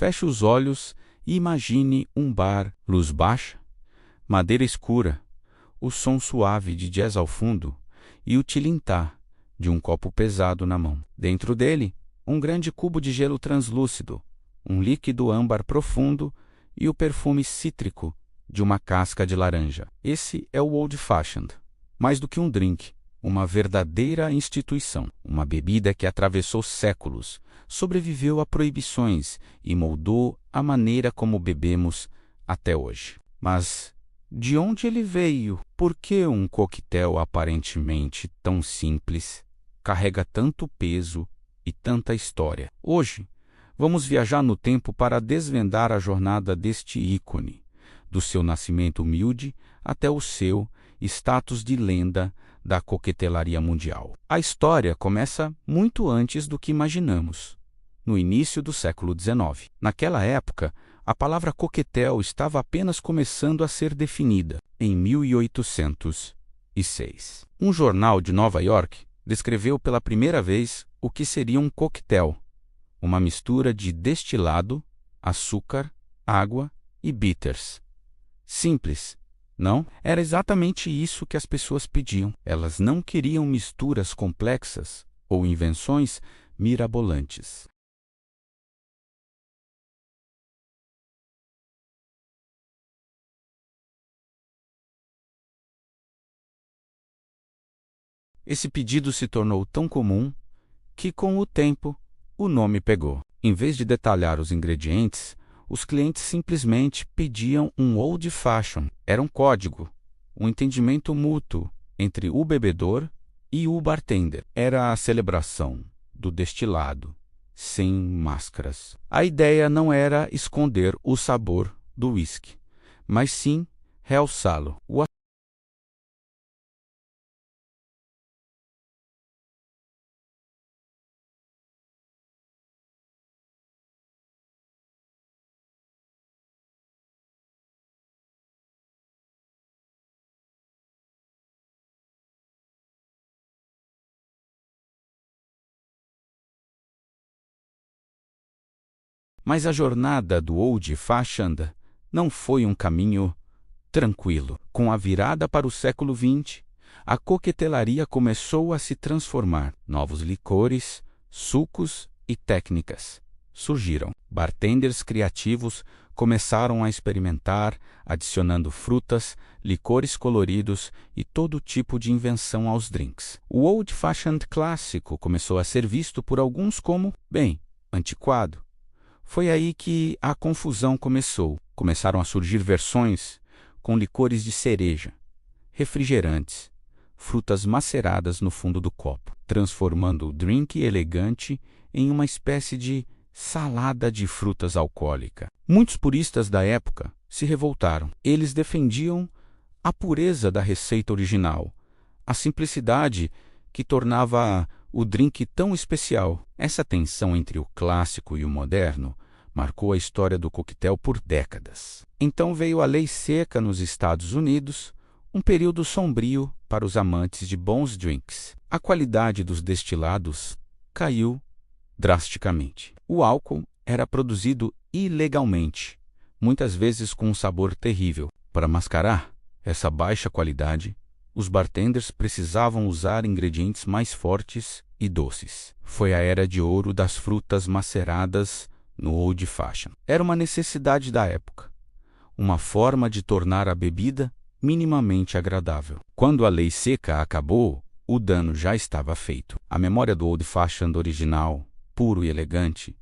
Feche os olhos e imagine um bar, luz baixa, madeira escura, o som suave de jazz ao fundo e o tilintar de um copo pesado na mão. Dentro dele, um grande cubo de gelo translúcido, um líquido âmbar profundo e o perfume cítrico de uma casca de laranja. Esse é o Old Fashioned. Mais do que um drink, uma verdadeira instituição. Uma bebida que atravessou séculos, sobreviveu a proibições e moldou a maneira como bebemos até hoje. Mas de onde ele veio? Por que um coquetel aparentemente tão simples carrega tanto peso e tanta história? Hoje, vamos viajar no tempo para desvendar a jornada deste ícone, do seu nascimento humilde até o seu status de lenda da coquetelaria mundial. A história começa muito antes do que imaginamos, no início do século XIX. Naquela época, a palavra coquetel estava apenas começando a ser definida. Em 1806, um jornal de Nova York descreveu pela primeira vez o que seria um coquetel, uma mistura de destilado, açúcar, água e bitters. Simples, não? Era exatamente isso que as pessoas pediam. Elas não queriam misturas complexas ou invenções mirabolantes. Esse pedido se tornou tão comum que, com o tempo, o nome pegou. Em vez de detalhar os ingredientes, os clientes simplesmente pediam um old fashion. Era um código, um entendimento mútuo entre o bebedor e o bartender. Era a celebração do destilado, sem máscaras. A ideia não era esconder o sabor do whisky, mas sim realçá-lo. Mas a jornada do Old Fashioned não foi um caminho tranquilo. Com a virada para o século XX, a coquetelaria começou a se transformar. Novos licores, sucos e técnicas surgiram. Bartenders criativos começaram a experimentar, adicionando frutas, licores coloridos e todo tipo de invenção aos drinks. O Old Fashioned clássico começou a ser visto por alguns como, bem, antiquado. Foi aí que a confusão começou. Começaram a surgir versões com licores de cereja, refrigerantes, frutas maceradas no fundo do copo, transformando o drink elegante em uma espécie de salada de frutas alcoólica. Muitos puristas da época se revoltaram. Eles defendiam a pureza da receita original, a simplicidade que tornava o drink tão especial. Essa tensão entre o clássico e o moderno marcou a história do coquetel por décadas. Então veio a Lei Seca nos Estados Unidos, um período sombrio para os amantes de bons drinks. A qualidade dos destilados caiu drasticamente. O álcool era produzido ilegalmente, muitas vezes com um sabor terrível. Para mascarar essa baixa qualidade, os bartenders precisavam usar ingredientes mais fortes e doces. Foi a era de ouro das frutas maceradas no Old Fashioned. Era uma necessidade da época, uma forma de tornar a bebida minimamente agradável. Quando a lei seca acabou, o dano já estava feito. A memória do Old Fashioned original, puro e elegante,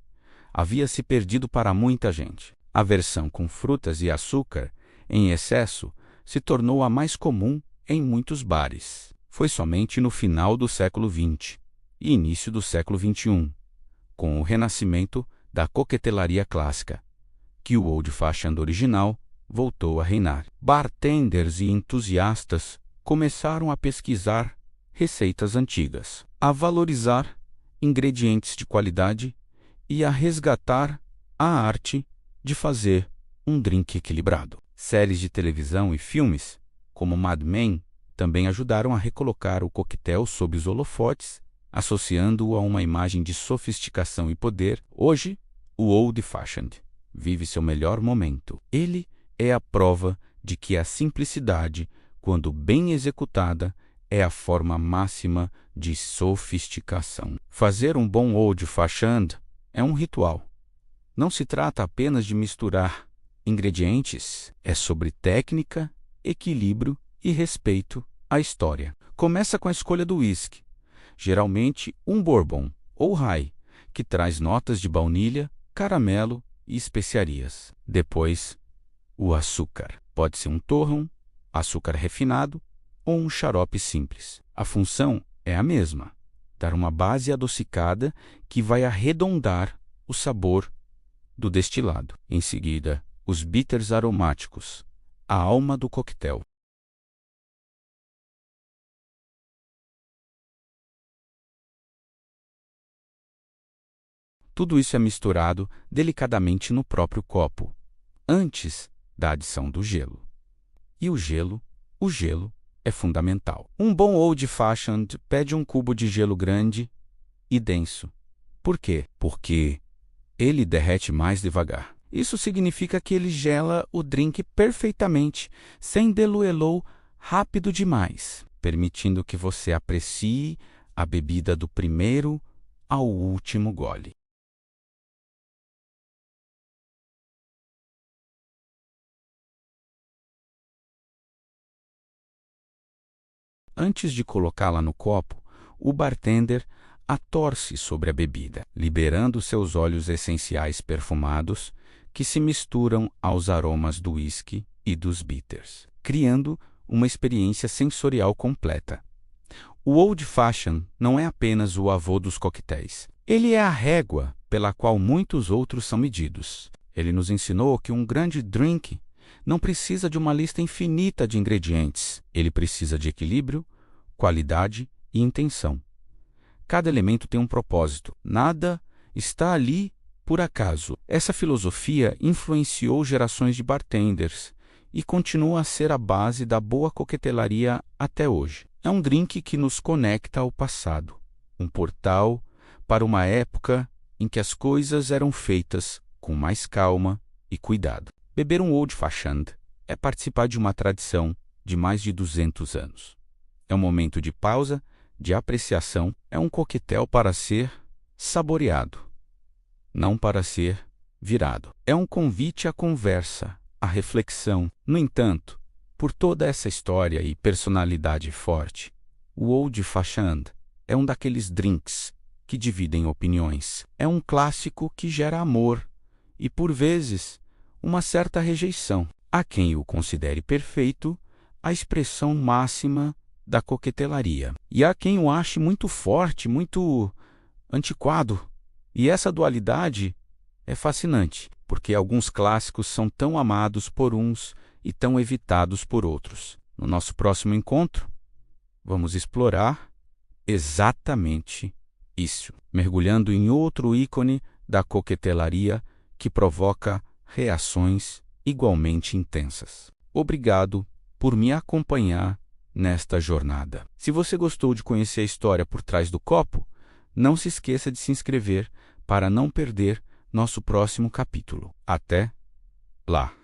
havia se perdido para muita gente. A versão com frutas e açúcar em excesso se tornou a mais comum em muitos bares. Foi somente no final do século XX e início do século XXI, com o renascimento da coquetelaria clássica, que o Old Fashioned original voltou a reinar. Bartenders e entusiastas começaram a pesquisar receitas antigas, a valorizar ingredientes de qualidade e a resgatar a arte de fazer um drink equilibrado. Séries de televisão e filmes, como Mad Men, também ajudaram a recolocar o coquetel sob os holofotes, associando-o a uma imagem de sofisticação e poder. Hoje, o Old Fashioned vive seu melhor momento. Ele é a prova de que a simplicidade, quando bem executada, é a forma máxima de sofisticação. Fazer um bom old fashioned é um ritual. Não se trata apenas de misturar ingredientes, é sobre técnica, equilíbrio e respeito à história. Começa com a escolha do whisky, geralmente um bourbon ou rye, que traz notas de baunilha, caramelo e especiarias. Depois, o açúcar. Pode ser um torrão, açúcar refinado ou um xarope simples. A função é a mesma, dar uma base adocicada que vai arredondar o sabor do destilado. Em seguida, os bitters aromáticos, a alma do coquetel. Tudo isso é misturado delicadamente no próprio copo, antes da adição do gelo. E o gelo é fundamental. Um bom old fashioned pede um cubo de gelo grande e denso. Por quê? Porque ele derrete mais devagar. Isso significa que ele gela o drink perfeitamente, sem diluí-lo rápido demais, permitindo que você aprecie a bebida do primeiro ao último gole. Antes de colocá-la no copo, o bartender a torce sobre a bebida, liberando seus óleos essenciais perfumados que se misturam aos aromas do whisky e dos bitters, criando uma experiência sensorial completa. O Old Fashioned não é apenas o avô dos coquetéis. Ele é a régua pela qual muitos outros são medidos. Ele nos ensinou que um grande drink não precisa de uma lista infinita de ingredientes. Ele precisa de equilíbrio, qualidade e intenção. Cada elemento tem um propósito. Nada está ali por acaso. Essa filosofia influenciou gerações de bartenders e continua a ser a base da boa coquetelaria até hoje. É um drink que nos conecta ao passado, um portal para uma época em que as coisas eram feitas com mais calma e cuidado. Beber um Old Fashioned é participar de uma tradição de mais de 200 anos. É um momento de pausa, de apreciação, é um coquetel para ser saboreado, não para ser virado. É um convite à conversa, à reflexão. No entanto, por toda essa história e personalidade forte, o Old Fashioned é um daqueles drinks que dividem opiniões. É um clássico que gera amor e, por vezes, uma certa rejeição. Há quem o considere perfeito, a expressão máxima da coquetelaria. E há quem o ache muito forte, muito antiquado. E essa dualidade é fascinante, porque alguns clássicos são tão amados por uns e tão evitados por outros. No nosso próximo encontro, vamos explorar exatamente isso, mergulhando em outro ícone da coquetelaria que provoca reações igualmente intensas. Obrigado por me acompanhar nesta jornada. Se você gostou de conhecer a história por trás do copo, não se esqueça de se inscrever para não perder nosso próximo capítulo. Até lá!